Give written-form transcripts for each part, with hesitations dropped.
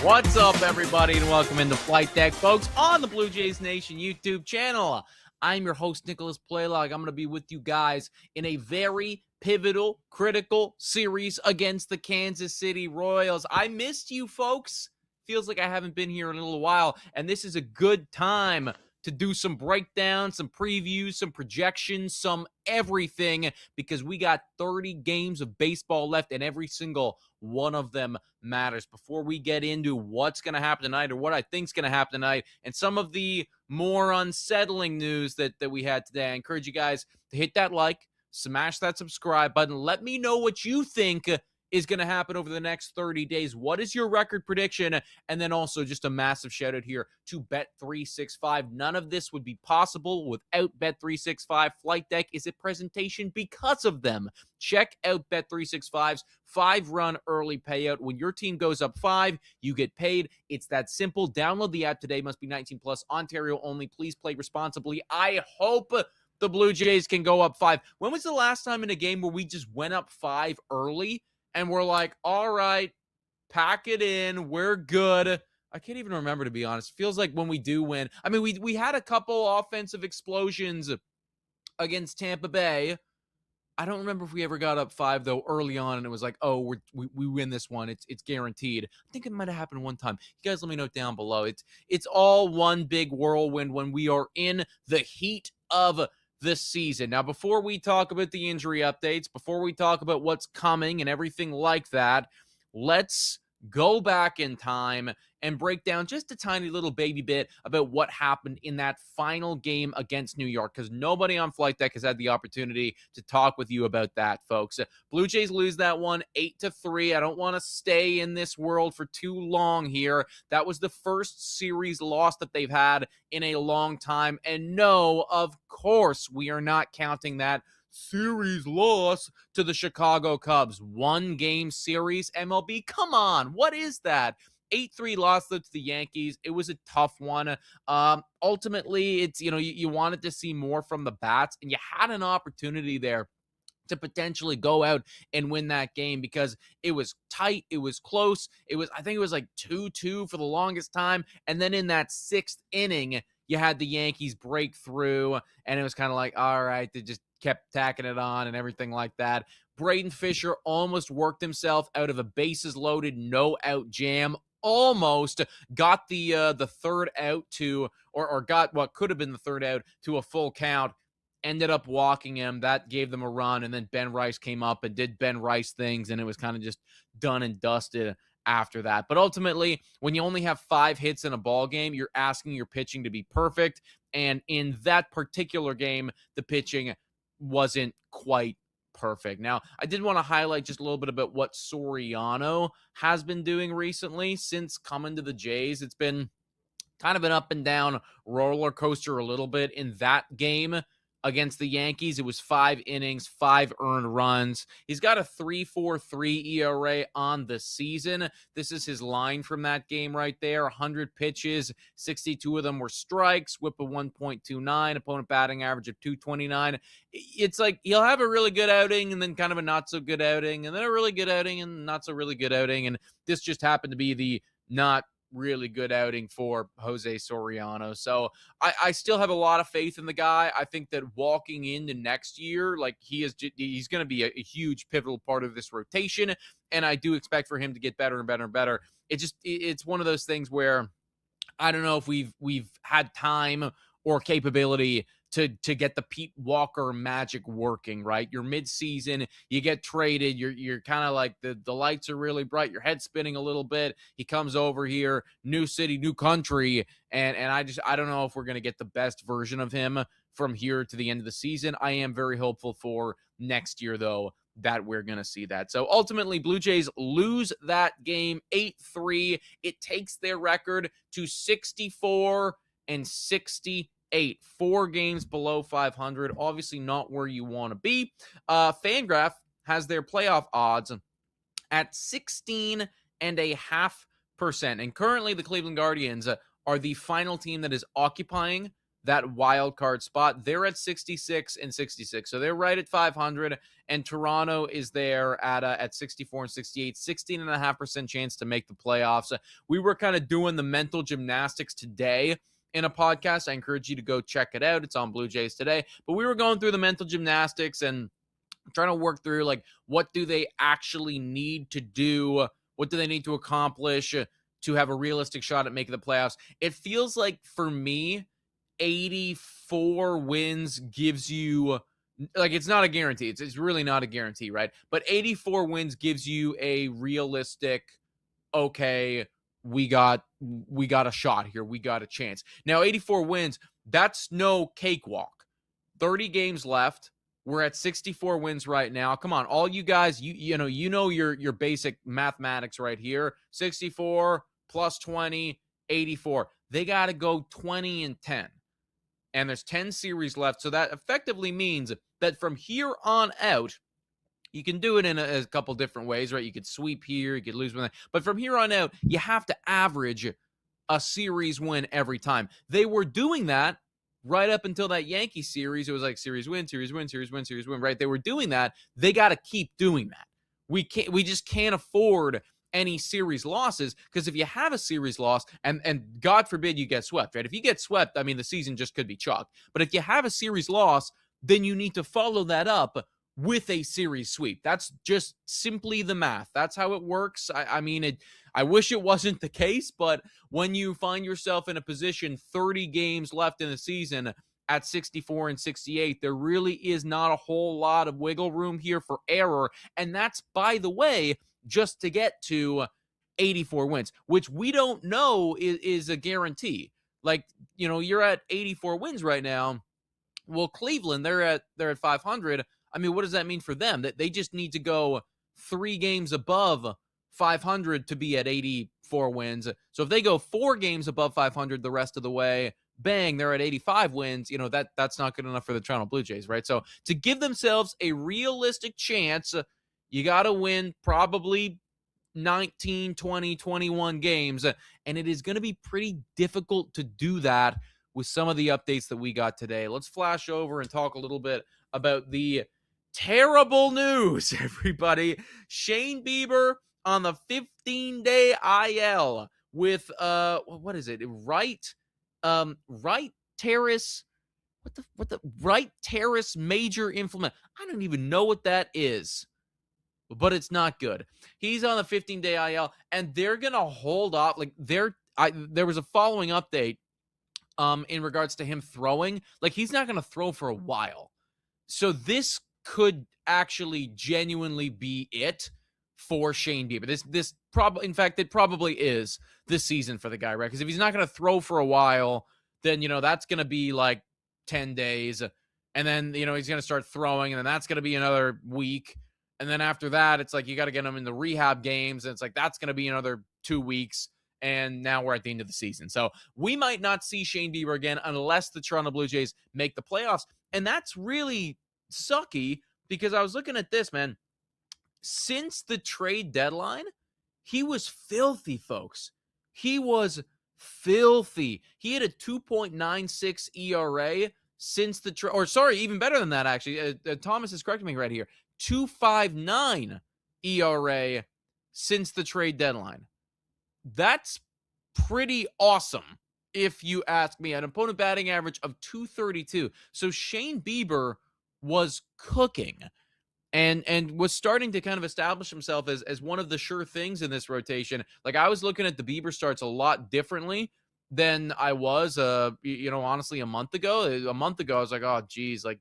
What's up, everybody, and welcome into Flight Deck, folks, on the Blue Jays Nation YouTube channel. I'm your host, Nicholas Paleolog. I'm going to be with you guys in a very pivotal, critical series against the Kansas City Royals. I missed you, folks. Feels like I haven't been here in a little while, and this is a good time to do some breakdowns, some previews, some projections, some everything, because we got 30 games of baseball left, and every single one of them matters. Before we get into what's going to happen tonight, or what I think is going to happen tonight, and some of the more unsettling news that we had today, I encourage you guys to hit that like, smash that subscribe button. Let me know what you think is going to happen over the next 30 days. What is your record prediction? And then also just a massive shout out here to Bet365. None of this would be possible without Bet365. Flight Deck is a presentation because of them. Check out Bet365's 5-run early payout. When your team goes up 5, you get paid. It's that simple. Download the app today. Must be 19 plus. Ontario only. Please play responsibly. I hope the Blue Jays can go up 5. When was the last time in a game where we just went up 5 early and we're like, all right, pack it in, we're good? I can't even remember, to be honest. Feels like when we do win. I mean, we had a couple offensive explosions against Tampa Bay. I don't remember if we ever got up 5, though, early on, and it was like, oh, we win this one. It's guaranteed. I think it might have happened one time. You guys let me know down below. It's all one big whirlwind when we are in the heat of this season. Now, before we talk about the injury updates, before we talk about what's coming and everything like that, let's go back in time and break down just a tiny little baby bit about what happened in that final game against New York, because nobody on Flight Deck has had the opportunity to talk with you about that, folks. Blue Jays lose that one 8-3. I don't want to stay in this world for too long here. That was the first series loss that they've had in a long time, and no, of course, we are not counting that series loss to the Chicago Cubs. 1-game series, MLB. Come on, what is that? 8-3 loss to the Yankees. It was a tough one. Ultimately, it's, you wanted to see more from the bats, and you had an opportunity there to potentially go out and win that game because it was tight, it was close. I think it was like 2-2 for the longest time, and then in that 6th inning, you had the Yankees break through, and it was kind of like, all right, they just kept tacking it on and everything like that. Braden Fisher almost worked himself out of a bases-loaded, no-out jam. Almost got the third out to, or got what could have been the third out to a full count. Ended up walking him. That gave them a run, and then Ben Rice came up and did Ben Rice things, and it was kind of just done and dusted after that. But ultimately, when you only have 5 hits in a ball game, you're asking your pitching to be perfect, and in that particular game, the pitching wasn't quite perfect. Now, I did want to highlight just a little bit about what Soriano has been doing recently since coming to the Jays. It's been kind of an up and down roller coaster a little bit. In that game against the Yankees, it was 5 innings, 5 earned runs. He's got a 3.43 ERA on the season. This is his line from that game right there. 100 pitches, 62 of them were strikes, whip of 1.29, opponent batting average of 229. It's like he'll have a really good outing and then kind of a not so good outing, and then a really good outing and not so really good outing. And this just happened to be the not really good outing for Jose Soriano. So I still have a lot of faith in the guy. I think that walking into next year, like he's going to be a huge pivotal part of this rotation. And I do expect for him to get better and better and better. It's one of those things where I don't know if we've had time or capability to get the Pete Walker magic working, right? You're mid-season, you get traded, you're kind of like the lights are really bright, your head's spinning a little bit. He comes over here, new city, new country, and I don't know if we're going to get the best version of him from here to the end of the season. I am very hopeful for next year, though, that we're going to see that. So ultimately, Blue Jays lose that game 8-3. It takes their record to 64-68. 4 games below 500. Obviously not where you want to be. Fangraph has their playoff odds at 16.5%. And currently the Cleveland Guardians are the final team that is occupying that wild card spot. They're at 66 and 66. So they're right at 500. And Toronto is there at 64 and 68, 16.5% chance to make the playoffs. We were kind of doing the mental gymnastics today in a podcast. I encourage you to go check it out. It's on Blue Jays Today. But we were going through the mental gymnastics and trying to work through, like, what do they actually need to do? What do they need to accomplish to have a realistic shot at making the playoffs? It feels like, for me, 84 wins gives you, like, it's not a guarantee. It's really not a guarantee, right? But 84 wins gives you a realistic, okay, we got a shot here. We got a chance. Now, 84 wins, that's no cakewalk. 30 games left. We're at 64 wins right now. Come on, all you guys, you know your basic mathematics right here. 64 plus 20, 84. They got to go 20 and 10. And there's 10 series left. So that effectively means that from here on out, you can do it in a couple different ways, right? You could sweep here, you could lose one. But from here on out, you have to average a series win every time. They were doing that right up until that Yankee series. It was like series win, series win, series win, series win, right? They were doing that. They got to keep doing that. We just can't afford any series losses, because if you have a series loss, and God forbid you get swept, right? If you get swept, I mean, the season just could be chalked. But if you have a series loss, then you need to follow that up with a series sweep. That's just simply the math. That's how it works. I mean, I wish it wasn't the case, but when you find yourself in a position 30 games left in the season at 64 and 68, there really is not a whole lot of wiggle room here for error. And that's, by the way, just to get to 84 wins, which we don't know is a guarantee. Like, you know, you're at 84 wins right now. Well, Cleveland, they're at 500. I mean, what does that mean for them? That they just need to go 3 games above 500 to be at 84 wins. So if they go 4 games above 500 the rest of the way, bang, they're at 85 wins. You know, that's not good enough for the Toronto Blue Jays, right? So to give themselves a realistic chance, you got to win probably 19, 20, 21 games. And it is going to be pretty difficult to do that with some of the updates that we got today. Let's flash over and talk a little bit about the terrible news, everybody. Shane Bieber on the 15-day IL with what is it? Right teres. What the right teres major inflammation. I don't even know what that is, but it's not good. He's on the 15-day IL, and they're gonna hold off. Like, there was a following update in regards to him throwing. Like, he's not gonna throw for a while. So this could actually genuinely be it for Shane Bieber. This probably, in fact, it probably is this season for the guy, right? Because if he's not going to throw for a while, then, you know, that's going to be like 10 days. And then, you know, he's going to start throwing, and then that's going to be another week. And then after that, it's like you got to get him in the rehab games, and it's like that's going to be another 2 weeks. And now we're at the end of the season. So we might not see Shane Bieber again unless the Toronto Blue Jays make the playoffs. And that's really sucky, because I was looking at this, man. Since the trade deadline, he was filthy, folks. He was filthy. He had a 2.96 ERA since the trade, or sorry, even better than that, actually. Thomas is correcting me right here. 2.59 ERA since the trade deadline. That's pretty awesome, if you ask me. An opponent batting average of 232. So Shane Bieber was cooking and was starting to kind of establish himself as one of the sure things in this rotation. Like, I was looking at the Bieber starts a lot differently than I was, honestly, a month ago. A month ago, I was like, oh, geez, like,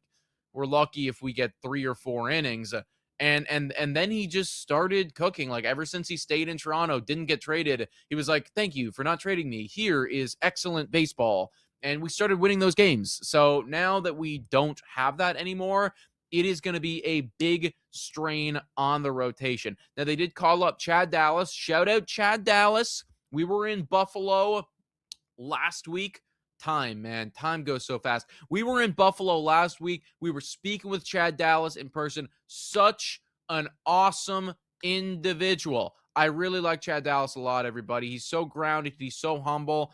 we're lucky if we get 3 or 4 innings. And then he just started cooking. Like, ever since he stayed in Toronto, didn't get traded, he was like, thank you for not trading me. Here is excellent baseball. And we started winning those games. So now that we don't have that anymore, it is going to be a big strain on the rotation. Now, they did call up Chad Dallas. Shout out Chad Dallas. We were in Buffalo last week. Time, man. Time goes so fast. We were in Buffalo last week. We were speaking with Chad Dallas in person. Such an awesome individual. I really like Chad Dallas a lot, everybody. He's so grounded. He's so humble.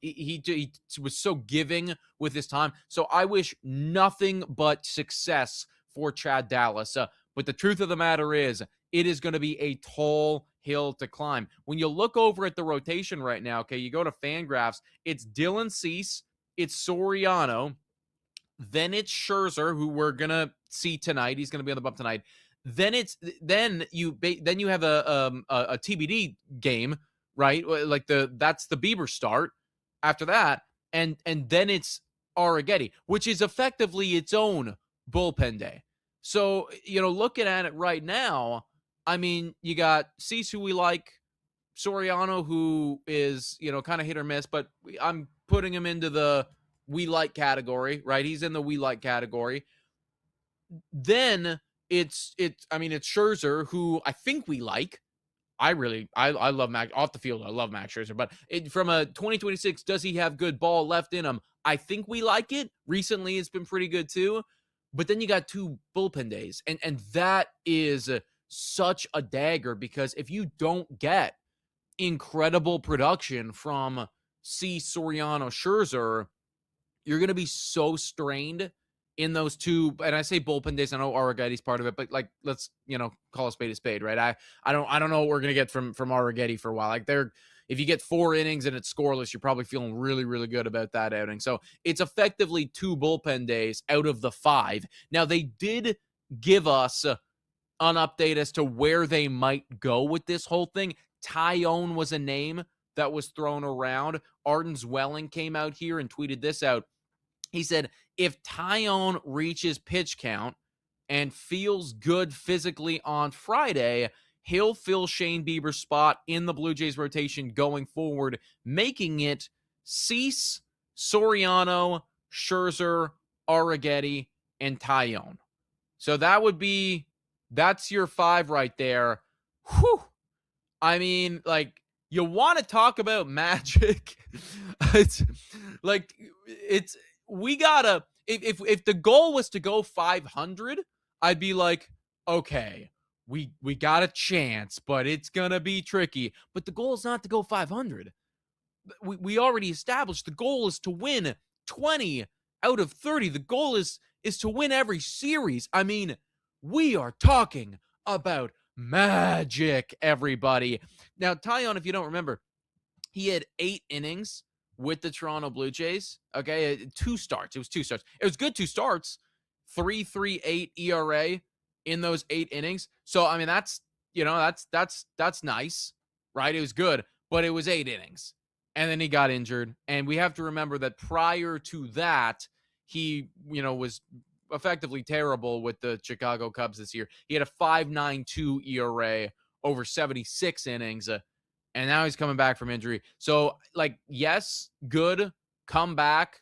He was so giving with his time. So I wish nothing but success for Chad Dallas. But the truth of the matter is, it is going to be a tall hill to climb. When you look over at the rotation right now, okay, you go to Fangraphs, it's Dylan Cease, it's Soriano, then it's Scherzer, who we're gonna see tonight. He's gonna be on the bump tonight. Then you have a TBD game, right? Like that's the Bieber start. After that, and then it's Arrighetti, which is effectively its own bullpen day. So looking at it right now, I mean, you got Cease, who we like, Soriano, who is kind of hit or miss, but I'm putting him into the we like category, right? He's in the we like category. Then it's Scherzer, who I think we like. I love Max off the field. I love Max Scherzer, but from a 2026, does he have good ball left in him? I think we like it. Recently, it's been pretty good too. But then you got 2 bullpen days, and that is such a dagger, because if you don't get incredible production from Soriano, Scherzer, you're going to be so strained in those 2. And I say bullpen days. I know Arrighetti's part of it, but like, let's, call a spade, right? I don't know what we're going to get from Arrighetti for a while. Like if you get 4 innings and it's scoreless, you're probably feeling really, really good about that outing. So it's effectively 2 bullpen days out of the 5. Now, they did give us an update as to where they might go with this whole thing. Tyone was a name that was thrown around. Arden Zwelling came out here and tweeted this out. He said, if Tyone reaches pitch count and feels good physically on Friday, he'll fill Shane Bieber's spot in the Blue Jays rotation going forward, making it Cease, Soriano, Scherzer, Arrighetti, and Tyone. So that's your 5 right there. Whew. I mean, like, you want to talk about magic? We gotta, if the goal was to go 500, I'd be like, okay, we got a chance, but it's gonna be tricky. But the goal is not to go 500. We already established the goal is to win 20 out of 30. The goal is to win every series. I mean, we are talking about magic, everybody. Now, Tyone, if you don't remember, he had 8 innings with the Toronto Blue Jays. Okay, 2 starts. It was 2 starts. It was good 2 starts. 3.38 ERA in those 8 innings. So I mean, that's nice, right? It was good, but it was 8 innings, and then he got injured. And we have to remember that prior to that, he was effectively terrible with the Chicago Cubs this year. He had a 5.92 ERA over 76 innings. And now he's coming back from injury. So, like, yes, good, come back,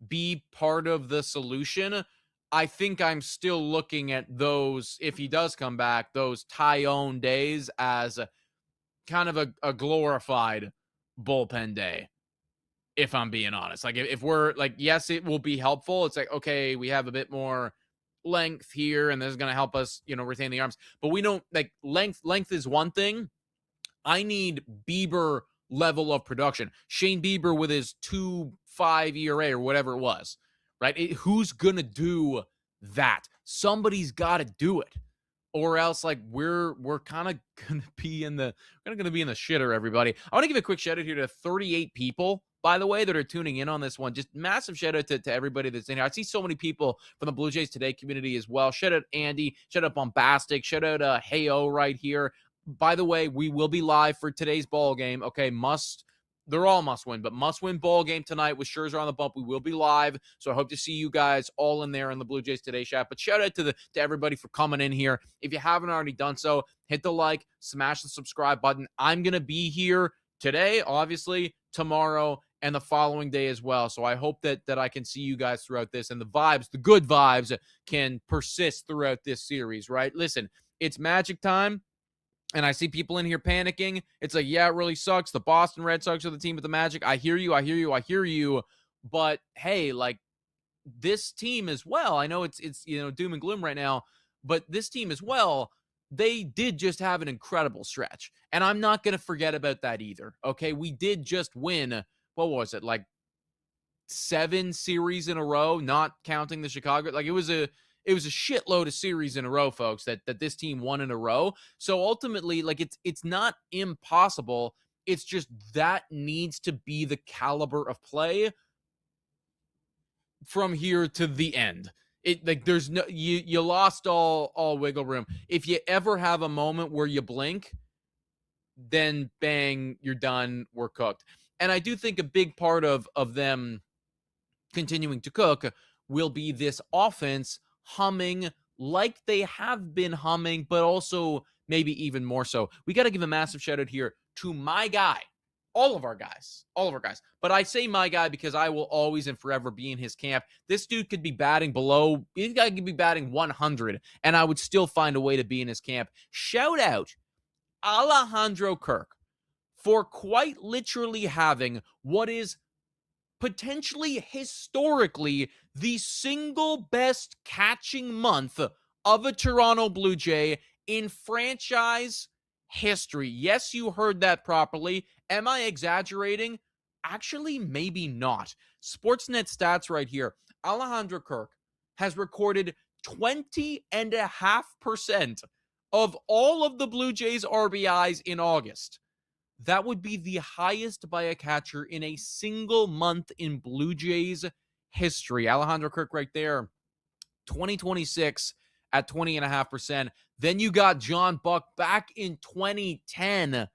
be part of the solution. I think I'm still looking at those, if he does come back, those Tyone days as kind of a glorified bullpen day, if I'm being honest. Like, if we're like, yes, it will be helpful. It's like, okay, we have a bit more length here, and this is going to help us, retain the arms. But we don't, like, length is one thing. I need Bieber level of production. Shane Bieber with his 2.5 ERA or whatever it was, right? Who's going to do that? Somebody's got to do it. Or else, like, we're kind of going to be in the shitter, everybody. I want to give a quick shout out here to 38 people, by the way, that are tuning in on this one. Just massive shout out to everybody that's in here. I see so many people from the Blue Jays Today community as well. Shout out Andy, shout out Bombastic, shout out Heyo right here. By the way, we will be live for today's ball game. Okay, they're all must win, but must win ball game tonight with Scherzer on the bump. We will be live, so I hope to see you guys all in there in the Blue Jays Today chat. But shout out to everybody for coming in here. If you haven't already done so, hit the like, smash the subscribe button. I'm gonna be here today, obviously, tomorrow, and the following day as well. So I hope that I can see you guys throughout this, and the good vibes can persist throughout this series. Right? Listen, it's magic time. And I see people in here panicking. It's like, yeah, it really sucks. The Boston Red Sox are the team with the magic. I hear you. But hey, like, this team as well. I know it's doom and gloom right now, but this team as well, they did just have an incredible stretch. And I'm not going to forget about that either. Okay. We did just win, what was it, like 7 series in a row, not counting the Chicago. Like it was a shitload of series in a row, folks, that this team won in a row. So ultimately, like it's not impossible. It's just that needs to be the caliber of play from here to the end. It like there's no you lost all wiggle room. If you ever have a moment where you blink, then bang, you're done, we're cooked. And I do think a big part of them continuing to cook will be this offense humming like they have been humming, but also maybe even more so. We got to give a massive shout out here to my guy, all of our guys. But I say my guy because I will always and forever be in his camp. This dude could be batting below, this guy could be batting 100, and I would still find a way to be in his camp. Shout out Alejandro Kirk for quite literally having what is potentially historically the single best catching month of a Toronto Blue Jay in franchise history. Yes, you heard that properly. Am I exaggerating? Actually, maybe not. Sportsnet stats right here. Alejandro Kirk has recorded 20.5% of all of the Blue Jays RBIs in August. That would be the highest by a catcher in a single month in Blue Jays history. Alejandro Kirk right there, 2026 at 20.5%. Then you got John Buck back in 2010.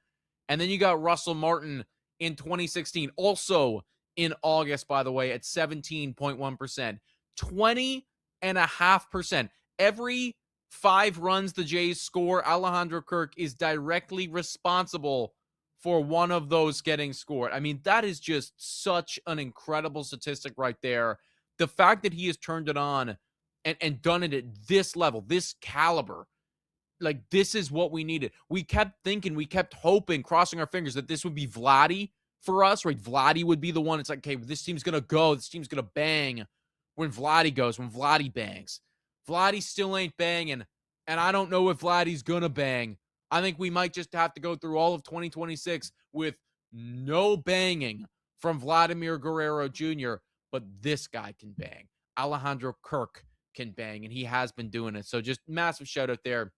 And then you got Russell Martin in 2016, also in August, by the way, at 17.1%. 20.5%. Every 5 runs the Jays score, Alejandro Kirk is directly responsible for one of those getting scored. I mean, that is just such an incredible statistic right there. The fact that he has turned it on and done it at this level, this caliber, like this is what we needed. We kept thinking, we kept hoping, crossing our fingers that this would be Vladdy for us, right? Vladdy would be the one. It's like, okay, this team's going to go. This team's going to bang when Vladdy goes, when Vladdy bangs. Vladdy still ain't banging, and I don't know if Vladdy's going to bang. I think we might just have to go through all of 2026 with no banging from Vladimir Guerrero Jr., but this guy can bang. Alejandro Kirk can bang, and he has been doing it. So just massive shout out there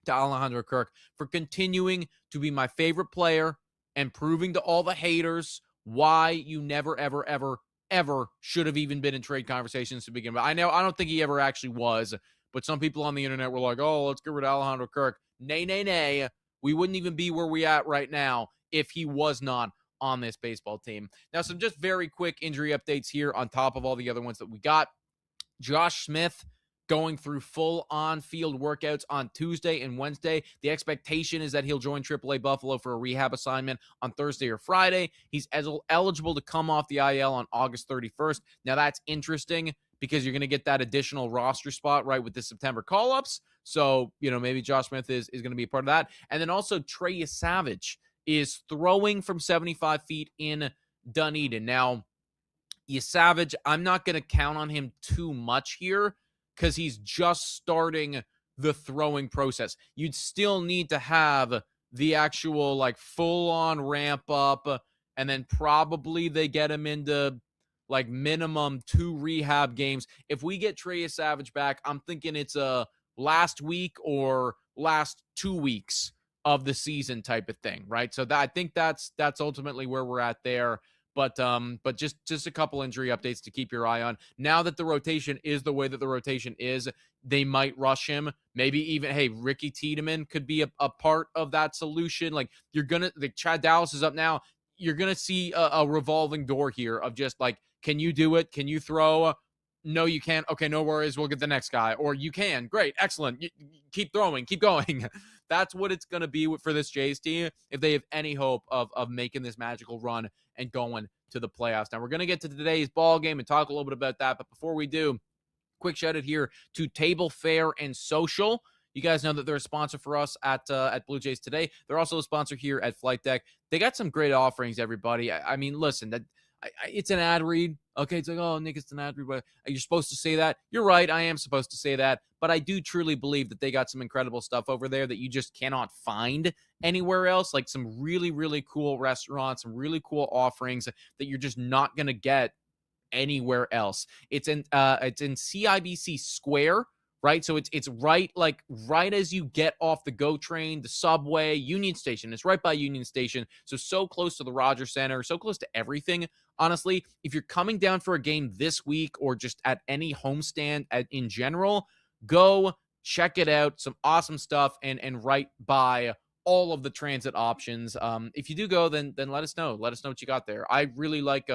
to Alejandro Kirk for continuing to be my favorite player and proving to all the haters why you never, ever, ever, ever should have even been in trade conversations to begin with. I don't think he ever actually was, but some people on the internet were like, oh, let's get rid of Alejandro Kirk. Nay. We wouldn't even be where we at right now if he was not on this baseball team. Now, some just very quick injury updates here on top of all the other ones that we got. Josh Smith going through full on-field workouts on Tuesday and Wednesday. The expectation is that he'll join AAA Buffalo for a rehab assignment on Thursday or Friday. He's eligible to come off the IL on August 31st. Now, that's interesting because you're going to get that additional roster spot, right, with the September call-ups. So, maybe Josh Smith is going to be a part of that. And then also Trey Savage is throwing from 75 feet in Dunedin. Now, Savage, I'm not going to count on him too much here because he's just starting the throwing process. You'd still need to have the actual, like, full-on ramp up, and then probably they get him into like minimum 2 rehab games. If we get Trey Savage back, I'm thinking it's a last week or last 2 weeks of the season type of thing, right? So I think that's ultimately where we're at there. But just a couple injury updates to keep your eye on. Now that the rotation is the way that the rotation is, they might rush him. Maybe even, hey, Ricky Tiedemann could be a part of that solution. Like Chad Dallas is up now. You're going to see a revolving door here of just like, can you do it? Can you throw? No, you can't. Okay, no worries. We'll get the next guy. Or you can. Great. Excellent. Keep throwing. Keep going. That's what it's going to be for this Jays team if they have any hope of making this magical run and going to the playoffs. Now, we're going to get to today's ball game and talk a little bit about that. But before we do, quick shout out here to Table Fare and Social. You guys know that they're a sponsor for us at Blue Jays Today. They're also a sponsor here at Flight Deck. They got some great offerings, everybody. I mean, listen, that It's an ad read. Okay, it's like, oh, Nick, it's an ad read. You're supposed to say that. You're right. I am supposed to say that. But I do truly believe that they got some incredible stuff over there that you just cannot find anywhere else. Like some really, really cool restaurants, some really cool offerings that you're just not going to get anywhere else. It's in CIBC Square, right? So it's right as you get off the GO train, the subway, Union Station. It's right by Union Station. So close to the Rogers Center, so close to everything. Honestly, if you're coming down for a game this week or just at any homestand in general, go check it out. Some awesome stuff and right by all of the transit options. If you do go, then let us know. Let us know what you got there. I really like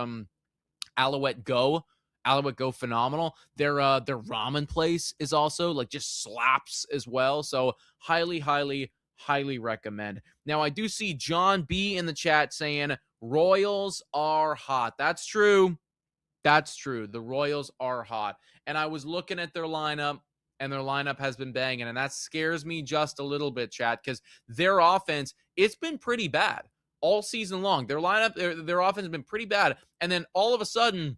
Alouette Go. Alouette Go, phenomenal. Their ramen place is also like just slaps as well. So highly, highly, highly recommend. Now I do see John B in the chat saying Royals are hot. That's true. That's true. The Royals are hot. And I was looking at their lineup, and their lineup has been banging, and that scares me just a little bit, chat, because their offense, it's been pretty bad all season long. Their lineup, their offense has been pretty bad. And then all of a sudden,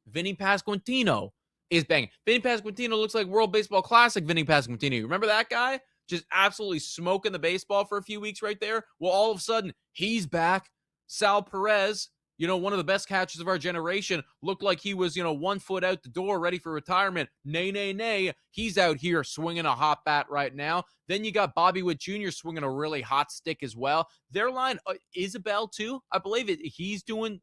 Vinny Pasquantino is banging. Vinny Pasquantino looks like World Baseball Classic Vinny Pasquantino. Remember that guy? Just absolutely smoking the baseball for a few weeks right there. Well, all of a sudden, he's back. Sal Perez, one of the best catchers of our generation, looked like he was, 1 foot out the door, ready for retirement. Nay. He's out here swinging a hot bat right now. Then you got Bobby Witt Jr. swinging a really hot stick as well. Their line, Isabel too, I believe he's doing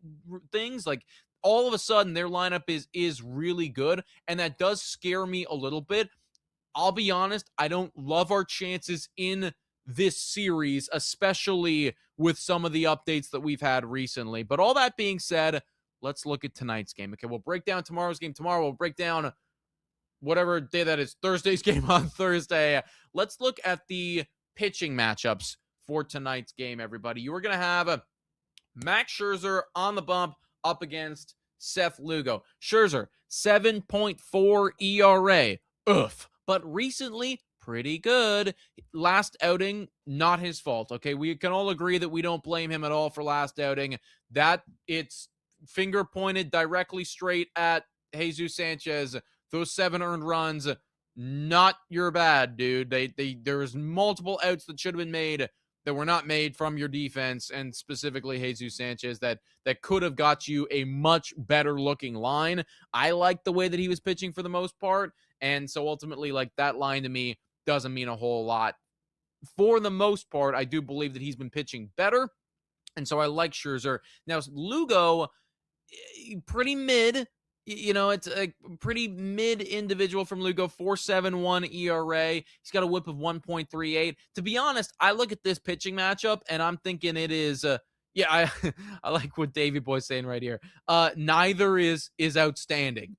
things like all of a sudden their lineup is really good, and that does scare me a little bit. I'll be honest, I don't love our chances in this series, especially with some of the updates that we've had recently. But all that being said, let's look at tonight's game. Okay, we'll break down tomorrow's game tomorrow. We'll break down whatever day that is, Thursday's game on Thursday. Let's look at the pitching matchups for tonight's game, everybody. You are going to have Max Scherzer on the bump up against Seth Lugo. Scherzer, 7.4 ERA. Oof. But recently, pretty good. Last outing, not his fault. Okay, we can all agree that we don't blame him at all for last outing. That it's finger pointed directly straight at Jesus Sanchez. Those 7 earned runs, not your bad, dude. There was multiple outs that should have been made that were not made from your defense, and specifically Jesus Sanchez, that could have got you a much better looking line. I like the way that he was pitching for the most part, and so ultimately, like, that line to me doesn't mean a whole lot. For the most part, I do believe that he's been pitching better, and so I like Scherzer. Now, Lugo, pretty mid. It's a pretty mid individual from Lugo, 4.71 ERA. He's got a whip of 1.38. To be honest, I look at this pitching matchup, and I'm thinking it is, I like what Davey Boy's saying right here. Neither is outstanding.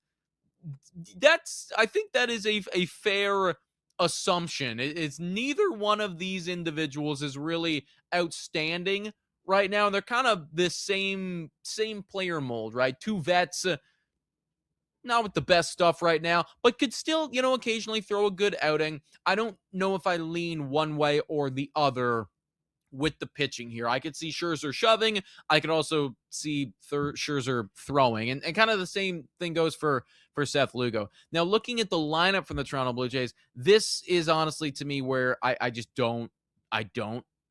I think that is a fair assumption. It's neither one of these individuals is really outstanding right now. They're kind of the same player mold, right? Two vets, not with the best stuff right now, but could still, occasionally throw a good outing. I don't know if I lean one way or the other with the pitching here. I could see Scherzer shoving. I could also see Scherzer throwing. And kind of the same thing goes for Seth Lugo. Now, looking at the lineup from the Toronto Blue Jays, this is honestly to me where I just don't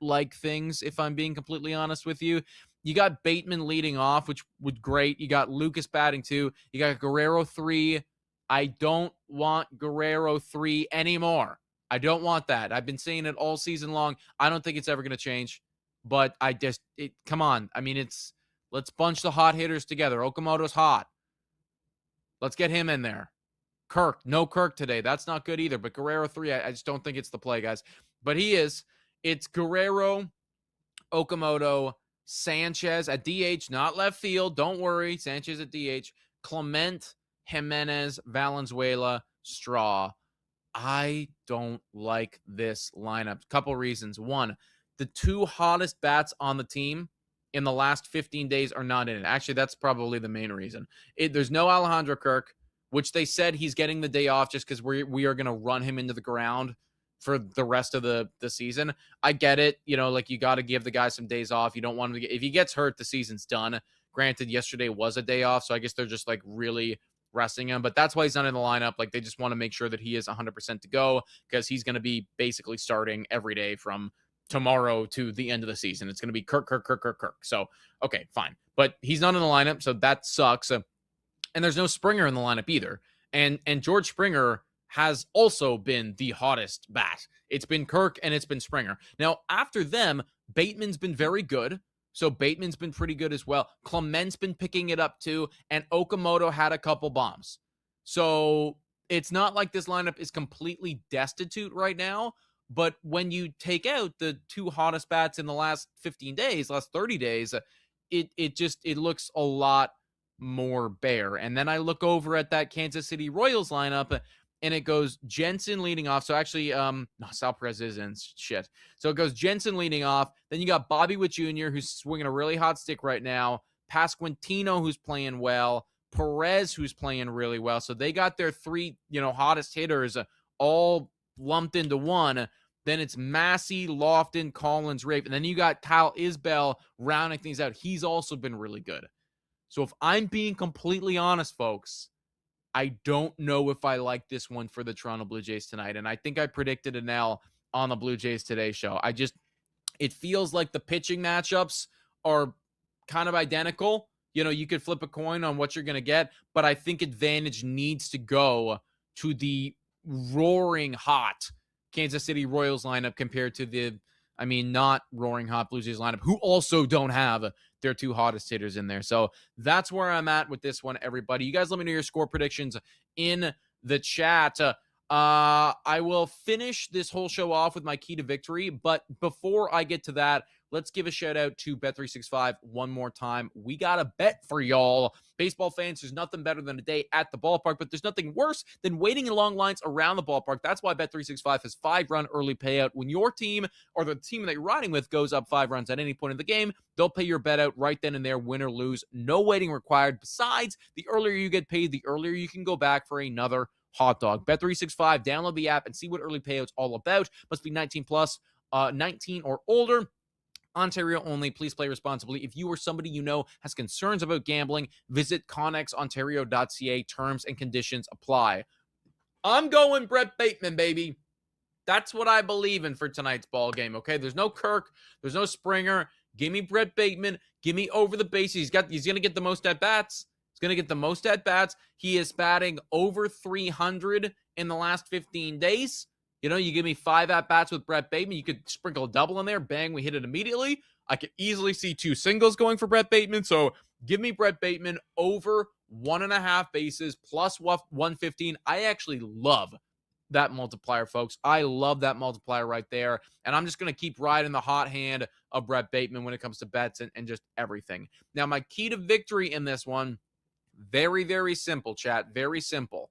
like things, if I'm being completely honest with you. You got Bateman leading off, which was great. You got Lucas batting 2. You got Guerrero 3. I don't want Guerrero 3 anymore. I don't want that. I've been saying it all season long. I don't think it's ever going to change. But come on. I mean, let's bunch the hot hitters together. Okamoto's hot. Let's get him in there. Kirk, no Kirk today. That's not good either. But Guerrero 3, I just don't think it's the play, guys. But he is. It's Guerrero, Okamoto, Sanchez at DH, not left field. Don't worry. Sanchez at DH. Clement, Jimenez, Valenzuela, Straw. I don't like this lineup. Couple reasons. One, the 2 hottest bats on the team in the last 15 days are not in it. Actually, that's probably the main reason. There's no Alejandro Kirk, which they said he's getting the day off just because we are going to run him into the ground for the rest of the season. I get it. You got to give the guy some days off. You don't want him to if he gets hurt, the season's done. Granted, yesterday was a day off, so I guess they're just like really resting him, but that's why he's not in the lineup. Like, they just want to make sure that he is 100% to go, because he's going to be basically starting every day from tomorrow to the end of the season. It's going to be Kirk. So, okay, fine. But he's not in the lineup, so that sucks. And there's no Springer in the lineup either. And George Springer has also been the hottest bat. It's been Kirk and it's been Springer. Now, after them, Bateman's been very good. So Bateman's been pretty good as well. Clement's been picking it up too. And Okamoto had a couple bombs. So it's not like this lineup is completely destitute right now. But when you take out the two hottest bats in the last 15 days, last 30 days, it looks a lot more bare. And then I look over at that Kansas City Royals lineup, and it goes Jensen leading off. So actually, no, Sal Perez is in. Shit. So it goes Jensen leading off. Then you got Bobby Witt Jr., who's swinging a really hot stick right now. Pasquantino, who's playing well. Perez, who's playing really well. So they got their three, hottest hitters all lumped into one. Then it's Massey, Lofton, Collins, Rafe. And then you got Kyle Isbell rounding things out. He's also been really good. So if I'm being completely honest, folks, I don't know if I like this one for the Toronto Blue Jays tonight. And I think I predicted an L on the Blue Jays Today show. It feels like the pitching matchups are kind of identical. You could flip a coin on what you're going to get, but I think advantage needs to go to the roaring hot Kansas City Royals lineup compared to the, not roaring hot Blue Jays lineup, who also don't have their two hottest hitters in there. So that's where I'm at with this one, everybody. You guys let me know your score predictions in the chat. I will finish this whole show off with my key to victory, but before I get to that, let's give a shout out to Bet365 one more time. We got a bet for y'all. Baseball fans, there's nothing better than a day at the ballpark, but there's nothing worse than waiting in long lines around the ballpark. That's why Bet365 has 5-run early payout. When your team or the team that you're riding with goes up 5 runs at any point in the game, they'll pay your bet out right then and there, win or lose. No waiting required. Besides, the earlier you get paid, the earlier you can go back for another hot dog. Bet365, download the app and see what early payout's all about. Must be 19 or older. Ontario only. Please play responsibly. If you or somebody you know has concerns about gambling, visit connexontario.ca. Terms and conditions apply. I'm going Brett Bateman, baby. That's what I believe in for tonight's ball game, okay? There's no Kirk. There's no Springer. Give me Brett Bateman. Give me over the base. He's going to get the most at-bats. He's going to get the most at-bats. He is batting over 300 in the last 15 days. You give me 5 at-bats with Brett Bateman. You could sprinkle a double in there. Bang, we hit it immediately. I could easily see 2 singles going for Brett Bateman. So give me Brett Bateman over 1.5 bases plus 115. I actually love that multiplier, folks. I love that multiplier right there. And I'm just going to keep riding the hot hand of Brett Bateman when it comes to bets and just everything. Now, my key to victory in this one, very, very simple, chat. Very simple.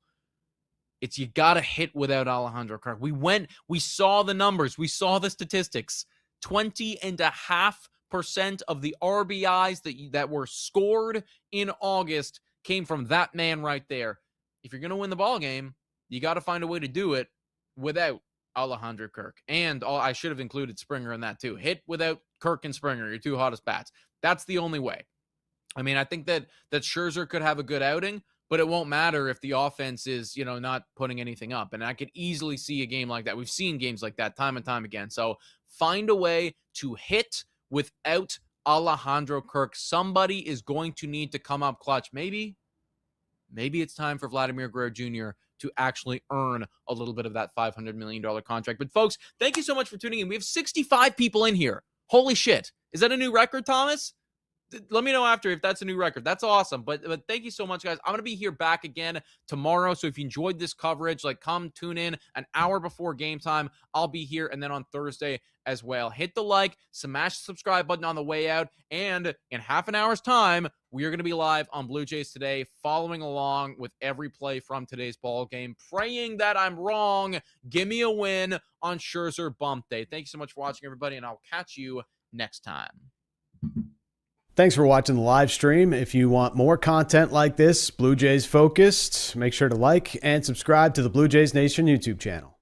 It's you got to hit without Alejandro Kirk. We saw the numbers. We saw the statistics. 20.5% of the RBIs that were scored in August came from that man right there. If you're going to win the ball game, you got to find a way to do it without Alejandro Kirk. And I should have included Springer in that too. Hit without Kirk and Springer, your 2 hottest bats. That's the only way. I think that Scherzer could have a good outing, but it won't matter if the offense is, not putting anything up. And I could easily see a game like that. We've seen games like that time and time again. So find a way to hit without Alejandro Kirk. Somebody is going to need to come up clutch. Maybe it's time for Vladimir Guerrero Jr. to actually earn a little bit of that $500 million contract. But folks, thank you so much for tuning in. We have 65 people in here. Holy shit. Is that a new record, Thomas? Let me know after if that's a new record. That's awesome. But thank you so much, guys. I'm going to be here back again tomorrow. So if you enjoyed this coverage, come tune in an hour before game time. I'll be here. And then on Thursday as well. Hit the like, smash the subscribe button on the way out. And in half an hour's time, we are going to be live on Blue Jays Today, following along with every play from today's ball game. Praying that I'm wrong. Give me a win on Scherzer bump day. Thank you so much for watching, everybody. And I'll catch you next time. Thanks for watching the live stream. If you want more content like this, Blue Jays focused, make sure to like and subscribe to the Blue Jays Nation YouTube channel.